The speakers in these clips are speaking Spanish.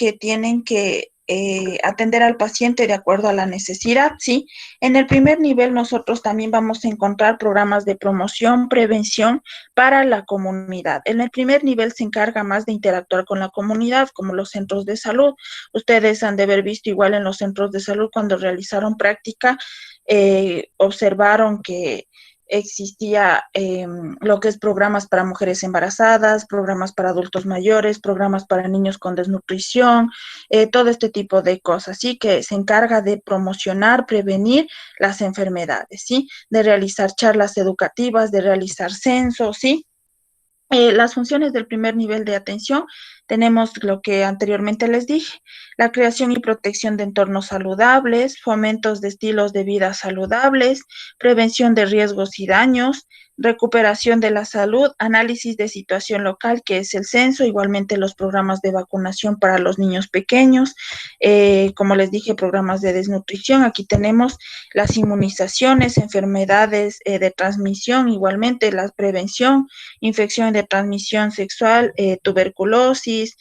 que tienen que atender al paciente de acuerdo a la necesidad, ¿sí? En el primer nivel nosotros también vamos a encontrar programas de promoción, prevención para la comunidad. En el primer nivel se encarga más de interactuar con la comunidad, como los centros de salud. Ustedes han de haber visto igual en los centros de salud cuando realizaron práctica, observaron que existía lo que es programas para mujeres embarazadas, programas para adultos mayores, programas para niños con desnutrición, todo este tipo de cosas, ¿sí? Que se encarga de promocionar, prevenir las enfermedades, ¿sí? De realizar charlas educativas, de realizar censos, ¿sí? Las funciones del primer nivel de atención, tenemos lo que anteriormente les dije, la creación y protección de entornos saludables, fomentos de estilos de vida saludables, prevención de riesgos y daños, recuperación de la salud, análisis de situación local, que es el censo, igualmente los programas de vacunación para los niños pequeños, como les dije, programas de desnutrición, aquí tenemos las inmunizaciones, enfermedades de transmisión, igualmente la prevención, infección de transmisión sexual, tuberculosis,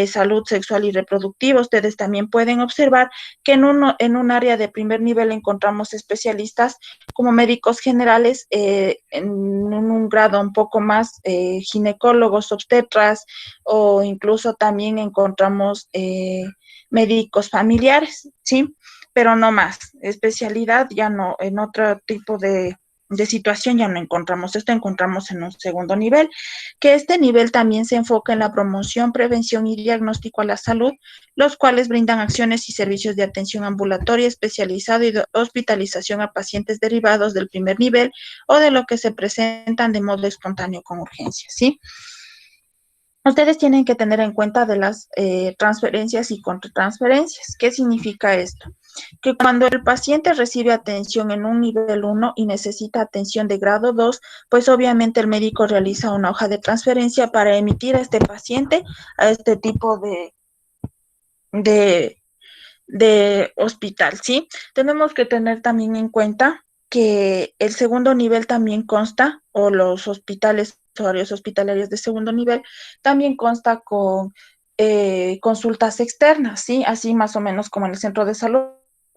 salud sexual y reproductiva. Ustedes también pueden observar que en un área de primer nivel encontramos especialistas como médicos generales, en un grado un poco más, ginecólogos, obstetras, o incluso también encontramos médicos familiares, ¿sí? Pero no más. Especialidad ya no, en otro tipo de situación ya no encontramos. Esto encontramos en un segundo nivel, que este nivel también se enfoca en la promoción, prevención y diagnóstico a la salud, los cuales brindan acciones y servicios de atención ambulatoria especializado y de hospitalización a pacientes derivados del primer nivel o de lo que se presentan de modo espontáneo con urgencia, ¿sí? Ustedes tienen que tener en cuenta de las transferencias y contratransferencias. ¿Qué significa esto? Que cuando el paciente recibe atención en un nivel 1 y necesita atención de grado 2, pues obviamente el médico realiza una hoja de transferencia para emitir a este paciente a este tipo de, de hospital, ¿sí? Tenemos que tener también en cuenta que el segundo nivel también consta, o los hospitales, horarios hospitalarios de segundo nivel, también consta con consultas externas, ¿sí? Así más o menos como en el centro de salud,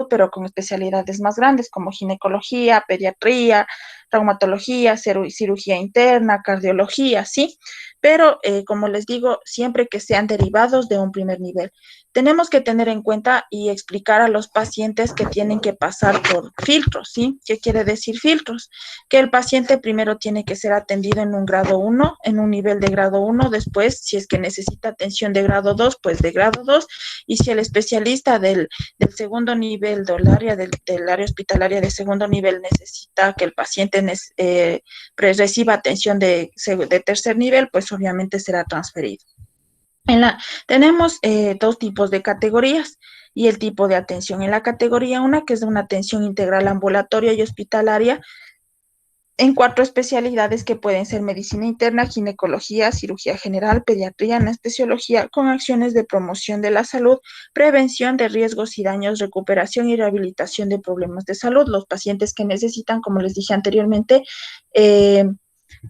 pero con especialidades más grandes como ginecología, pediatría, traumatología, cirugía interna, cardiología, ¿sí? Pero como les digo, siempre que sean derivados de un primer nivel. Tenemos que tener en cuenta y explicar a los pacientes que tienen que pasar por filtros, ¿sí? ¿Qué quiere decir filtros? Que el paciente primero tiene que ser atendido en un grado 1, en un nivel de grado 1, después, si es que necesita atención de grado 2, pues de grado 2, y si el especialista del segundo nivel del área hospitalaria de segundo nivel necesita que el paciente reciba atención de tercer nivel, pues obviamente será transferido. Tenemos dos tipos de categorías y el tipo de atención. En la categoría 1, que es de una atención integral ambulatoria y hospitalaria, en 4 especialidades que pueden ser medicina interna, ginecología, cirugía general, pediatría, anestesiología, con acciones de promoción de la salud, prevención de riesgos y daños, recuperación y rehabilitación de problemas de salud. Los pacientes que necesitan, como les dije anteriormente,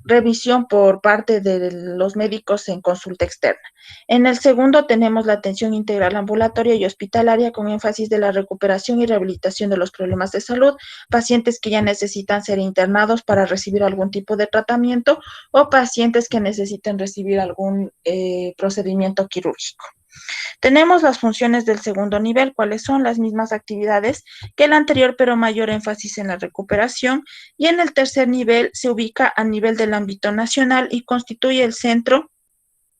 revisión por parte de los médicos en consulta externa. En el segundo tenemos la atención integral ambulatoria y hospitalaria con énfasis de la recuperación y rehabilitación de los problemas de salud, pacientes que ya necesitan ser internados para recibir algún tipo de tratamiento o pacientes que necesiten recibir algún procedimiento quirúrgico. Tenemos las funciones del segundo nivel, cuáles son las mismas actividades que el anterior, pero mayor énfasis en la recuperación. Y en el tercer nivel se ubica a nivel del ámbito nacional y constituye el centro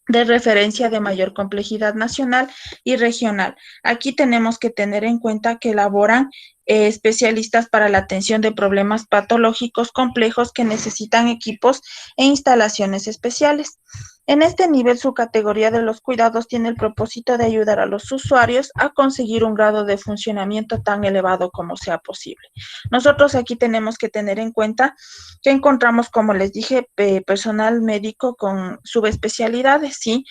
de referencia de mayor complejidad nacional y regional. Aquí tenemos que tener en cuenta que elaboran especialistas para la atención de problemas patológicos complejos que necesitan equipos e instalaciones especiales. En este nivel, su categoría de los cuidados tiene el propósito de ayudar a los usuarios a conseguir un grado de funcionamiento tan elevado como sea posible. Nosotros aquí tenemos que tener en cuenta que encontramos, como les dije, personal médico con subespecialidades, ¿sí?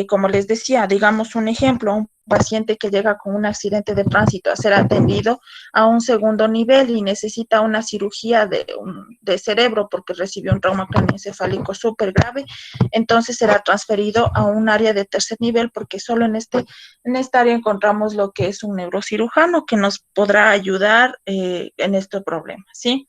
Como les decía, digamos un ejemplo, un paciente que llega con un accidente de tránsito a ser atendido a un segundo nivel y necesita una cirugía de cerebro porque recibió un trauma craneoencefálico súper grave, entonces será transferido a un área de tercer nivel porque solo en esta área encontramos lo que es un neurocirujano que nos podrá ayudar en este problema, ¿sí?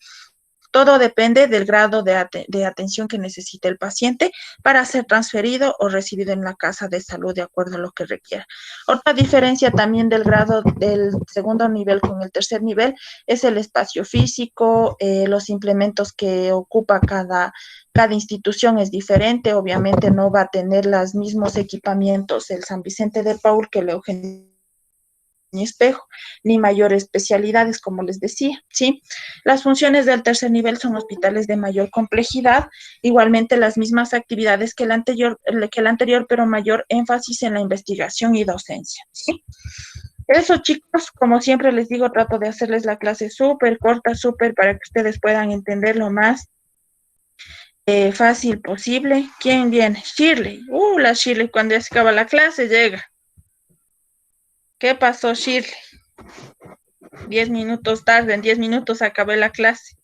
Todo depende del grado de atención que necesite el paciente para ser transferido o recibido en la casa de salud de acuerdo a lo que requiera. Otra diferencia también del grado del segundo nivel con el tercer nivel es el espacio físico, los implementos que ocupa cada institución es diferente, obviamente no va a tener los mismos equipamientos el San Vicente de Paul que el Eugenio ni Espejo, ni mayores especialidades, como les decía, ¿sí? Las funciones del tercer nivel son hospitales de mayor complejidad, igualmente las mismas actividades que el anterior, pero mayor énfasis en la investigación y docencia, ¿sí? Eso, chicos, como siempre les digo, trato de hacerles la clase súper corta, súper para que ustedes puedan entender lo más fácil posible. ¿Quién viene? Shirley. La Shirley cuando ya se acaba la clase llega. ¿Qué pasó, Shirley? 10 minutos tarde, en 10 minutos acabé la clase.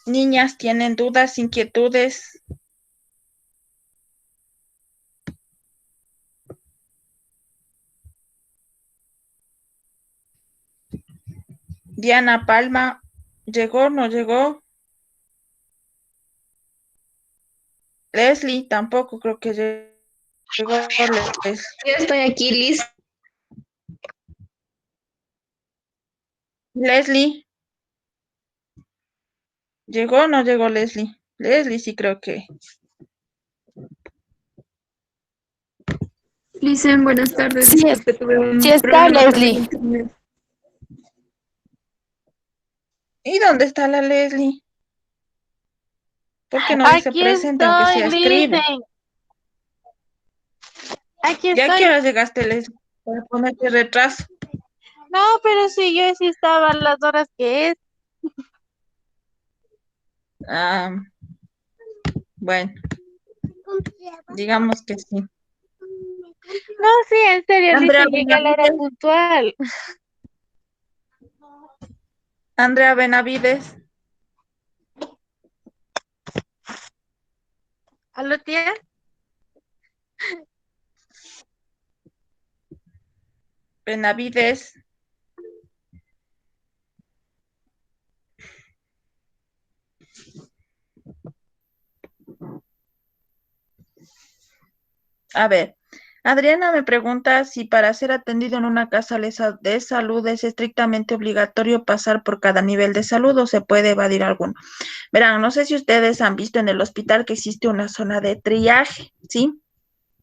Niñas, ¿tienen dudas, inquietudes? Diana Palma, ¿llegó? ¿No llegó? Leslie, tampoco creo que llegó. Leslie. Yo estoy aquí, Liz. Leslie, ¿llegó o no llegó Leslie? Leslie sí creo que. Lisen, buenas tardes. Sí, Disculpe, tuve sí un está problema con el Leslie. internet. ¿Y dónde está la Leslie? ¿Por qué no dice Aquí presente aunque estoy, sea escribe? Listen. Aquí ¿Ya que estoy. hora llegaste, Leslie? Para ponerte retraso. No, pero sí, yo sí estaba a las horas que es. Ah, bueno, digamos que sí. No, sí, en serio, Andrea Listen, llegué a la hora Benavides. puntual. Andrea Benavides. ¿Aló, tía? Benavides. A ver, Adriana me pregunta si para ser atendido en una casa de salud es estrictamente obligatorio pasar por cada nivel de salud o se puede evadir alguno. Verán, no sé si ustedes han visto en el hospital que existe una zona de triaje, ¿sí?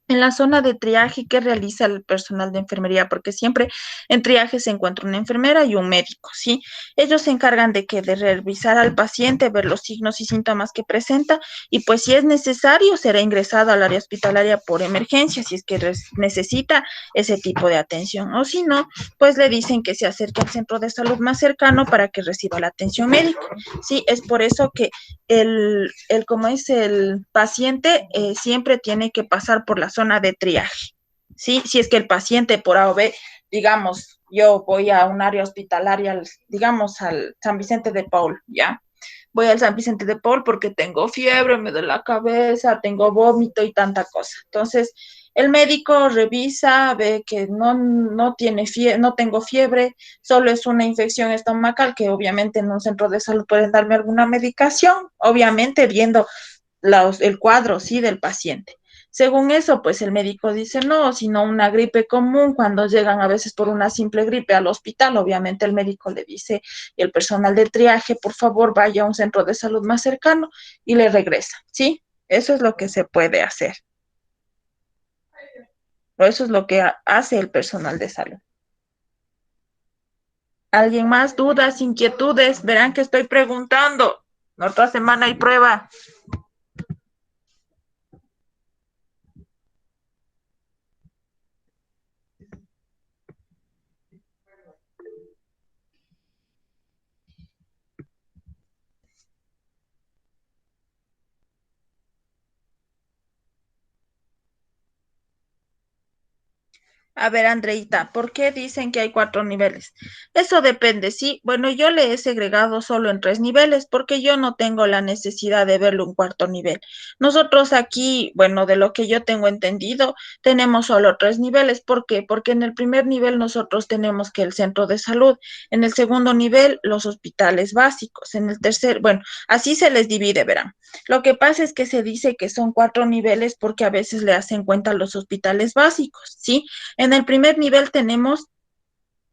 En la zona de triaje, ¿qué realiza el personal de enfermería? Porque siempre en triaje se encuentra una enfermera y un médico, ¿sí? Ellos se encargan de revisar al paciente, ver los signos y síntomas que presenta y pues si es necesario será ingresado al área hospitalaria por emergencia, si es que necesita ese tipo de atención. O si no, pues le dicen que se acerque al centro de salud más cercano para que reciba la atención médica. Sí, es por eso que como es el paciente, siempre tiene que pasar por la zona de triaje, ¿sí? Si es que el paciente por A o B, digamos, yo voy a un área hospitalaria, digamos, al San Vicente de Paul, ¿ya? Voy al San Vicente de Paul porque tengo fiebre, me duele la cabeza, tengo vómito y tanta cosa. Entonces, el médico revisa, ve que no tiene fiebre, no tengo fiebre, solo es una infección estomacal, que obviamente en un centro de salud pueden darme alguna medicación, obviamente viendo el cuadro, sí, del paciente. Según eso, pues el médico dice no, sino una gripe común, cuando llegan a veces por una simple gripe al hospital, obviamente el médico le dice y el personal de triaje, por favor, vaya a un centro de salud más cercano y le regresa, ¿sí? Eso es lo que se puede hacer. O eso es lo que hace el personal de salud. ¿Alguien más? ¿Dudas, inquietudes? Verán que estoy preguntando. La otra semana hay prueba. A ver, Andreita, ¿por qué dicen que hay 4 niveles? Eso depende, sí. Bueno, yo le he segregado solo en 3 niveles porque yo no tengo la necesidad de verlo un cuarto nivel. Nosotros aquí, bueno, de lo que yo tengo entendido, tenemos solo 3 niveles. ¿Por qué? Porque en el primer nivel nosotros tenemos que el centro de salud, en el segundo nivel los hospitales básicos, en el tercer, bueno, así se les divide, verán. Lo que pasa es que se dice que son 4 niveles porque a veces le hacen cuenta a los hospitales básicos, ¿sí? En el primer nivel tenemos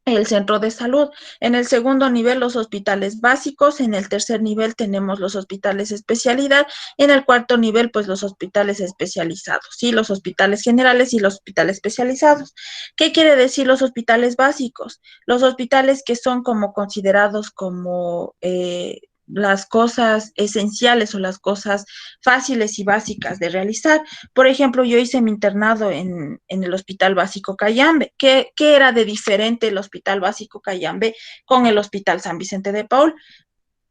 el centro de salud, en el segundo nivel los hospitales básicos, en el tercer nivel tenemos los hospitales especialidad, y en el cuarto nivel pues los hospitales especializados, ¿sí? Los hospitales generales y los hospitales especializados. ¿Qué quiere decir los hospitales básicos? Los hospitales que son como considerados como las cosas esenciales o las cosas fáciles y básicas de realizar. Por ejemplo, yo hice mi internado en el Hospital Básico Cayambe. ¿Qué era de diferente el Hospital Básico Cayambe con el Hospital San Vicente de Paul?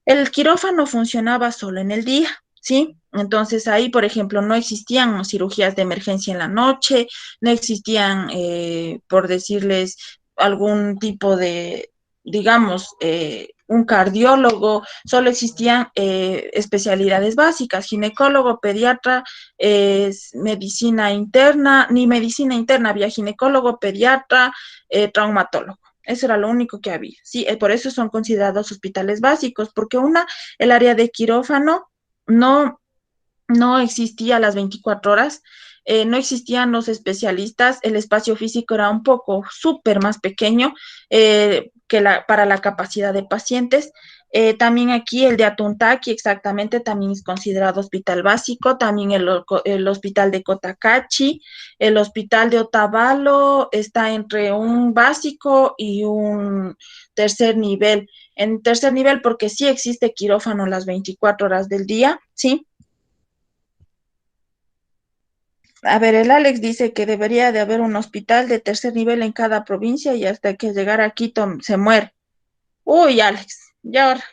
El quirófano funcionaba solo en el día, ¿sí? Entonces ahí, por ejemplo, no existían cirugías de emergencia en la noche, no existían, por decirles, algún tipo de, digamos, un cardiólogo, solo existían especialidades básicas, ginecólogo, pediatra, medicina interna, ni medicina interna, había ginecólogo, pediatra, traumatólogo. Eso era lo único que había. Sí, por eso son considerados hospitales básicos, porque el área de quirófano no, no existía a las 24 horas, no existían los especialistas, el espacio físico era un poco súper más pequeño para la capacidad de pacientes. También aquí el de Atuntaki, exactamente, también es considerado hospital básico, también el hospital de Cotacachi, el hospital de Otavalo está entre un básico y un tercer nivel. En tercer nivel, porque sí existe quirófano las 24 horas del día, ¿sí? A ver, el Alex dice que debería de haber un hospital de tercer nivel en cada provincia y hasta que llegara a Quito se muere. Uy, Alex, ya ahora,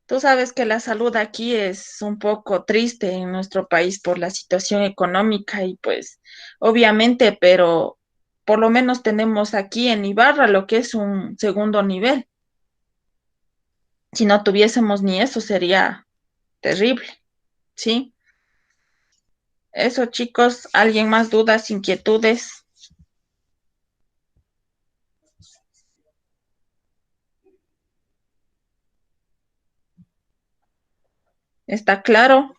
tú sabes que la salud aquí es un poco triste en nuestro país por la situación económica y pues obviamente, pero por lo menos tenemos aquí en Ibarra lo que es un segundo nivel. Si no tuviésemos ni eso sería terrible, ¿sí? Eso, chicos, ¿alguien más dudas, inquietudes? ¿Está claro?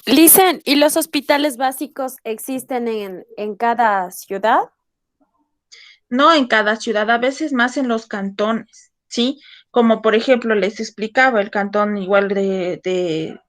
Listen, ¿y los hospitales básicos existen en cada ciudad? No en cada ciudad, a veces más en los cantones, ¿sí? Como por ejemplo les explicaba, el cantón igual de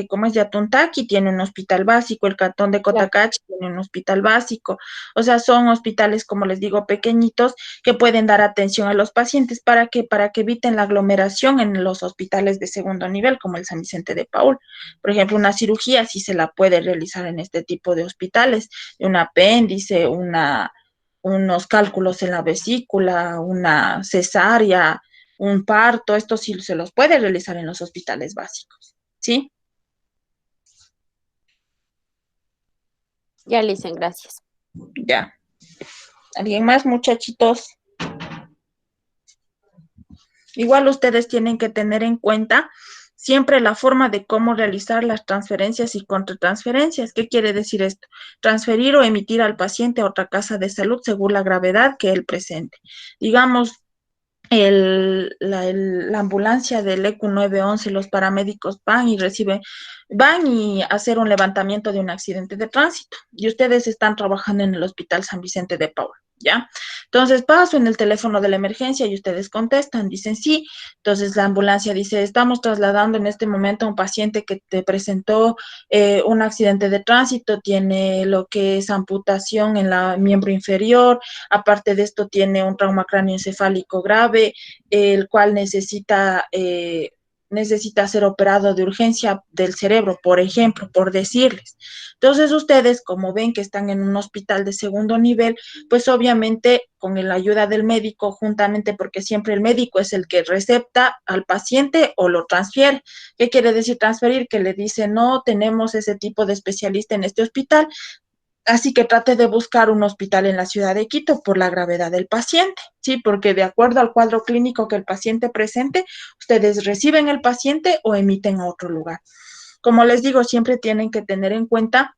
¿cómo es? De Atuntaki tiene un hospital básico, el cantón de Claro. Cotacachi tiene un hospital básico, o sea, son hospitales, como les digo, pequeñitos que pueden dar atención a los pacientes para que eviten la aglomeración en los hospitales de segundo nivel, como el San Vicente de Paul. Por ejemplo, una cirugía sí se la puede realizar en este tipo de hospitales, un apéndice, unos cálculos en la vesícula, una cesárea, un parto, esto sí se los puede realizar en los hospitales básicos, ¿sí? Ya, listen, gracias. Ya. ¿Alguien más, muchachitos? Igual ustedes tienen que tener en cuenta siempre la forma de cómo realizar las transferencias y contratransferencias. ¿Qué quiere decir esto? Transferir o emitir al paciente a otra casa de salud según la gravedad que él presente. Digamos, la ambulancia del ECU 911, los paramédicos van y hacer un levantamiento de un accidente de tránsito y ustedes están trabajando en el Hospital San Vicente de Paul, ¿ya? Entonces paso en el teléfono de la emergencia y ustedes contestan, dicen sí, entonces la ambulancia dice, estamos trasladando en este momento a un paciente que te presentó un accidente de tránsito, tiene lo que es amputación en la miembro inferior, aparte de esto tiene un trauma cráneoencefálico grave, el cual necesita ser operado de urgencia del cerebro, por ejemplo, por decirles. Entonces ustedes, como ven que están en un hospital de segundo nivel, pues obviamente con la ayuda del médico, juntamente porque siempre el médico es el que recepta al paciente o lo transfiere. ¿Qué quiere decir transferir? Que le dice, no tenemos ese tipo de especialista en este hospital, Así que trate de buscar un hospital en la ciudad de Quito por la gravedad del paciente, ¿sí? Porque de acuerdo al cuadro clínico que el paciente presente, ustedes reciben el paciente o emiten a otro lugar. Como les digo, siempre tienen que tener en cuenta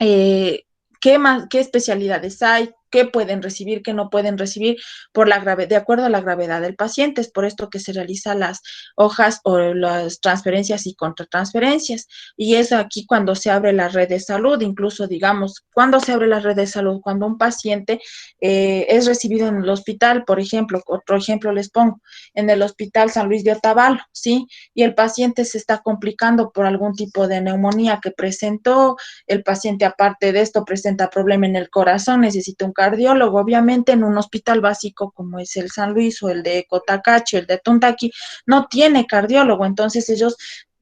eh, qué especialidades hay, qué pueden recibir, qué no pueden recibir de acuerdo a la gravedad del paciente. Es por esto que se realizan las hojas o las transferencias y contratransferencias. Y es aquí cuando se abre la red de salud, incluso digamos, cuando se abre la red de salud, cuando un paciente es recibido en el hospital, por ejemplo, otro ejemplo les pongo, en el Hospital San Luis de Otavalo, ¿sí? Y el paciente se está complicando por algún tipo de neumonía que presentó, el paciente aparte de esto presenta problema en el corazón, necesita un cardiólogo. Obviamente en un hospital básico como es el San Luis o el de Cotacachi, el de Tuntaqui, no tiene cardiólogo, entonces ellos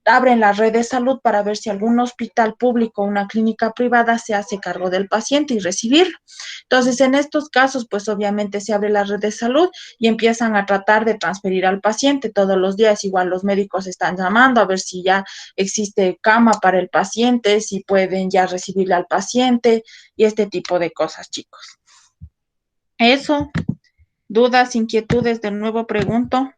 abren la red de salud para ver si algún hospital público o una clínica privada se hace cargo del paciente y recibirlo. Entonces, en estos casos, pues obviamente se abre la red de salud y empiezan a tratar de transferir al paciente todos los días. Igual los médicos están llamando a ver si ya existe cama para el paciente, si pueden ya recibirle al paciente y este tipo de cosas, chicos. Eso, dudas, inquietudes, de nuevo pregunto.